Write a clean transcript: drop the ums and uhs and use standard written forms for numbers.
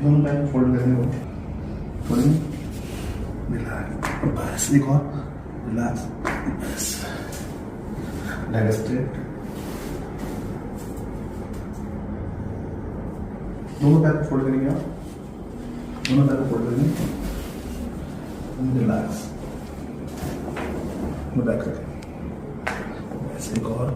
दोनों पैर फोल्ड करने को, फोल्डिंग, रिलैक्स, बस एक और, रिलैक्स, बस, लेग स्ट्रेट, दोनों पैर फोल्ड करेंगे आप, दोनों पैर फोल्ड करेंगे, रिलैक्स, बैक रखें, बस एक और,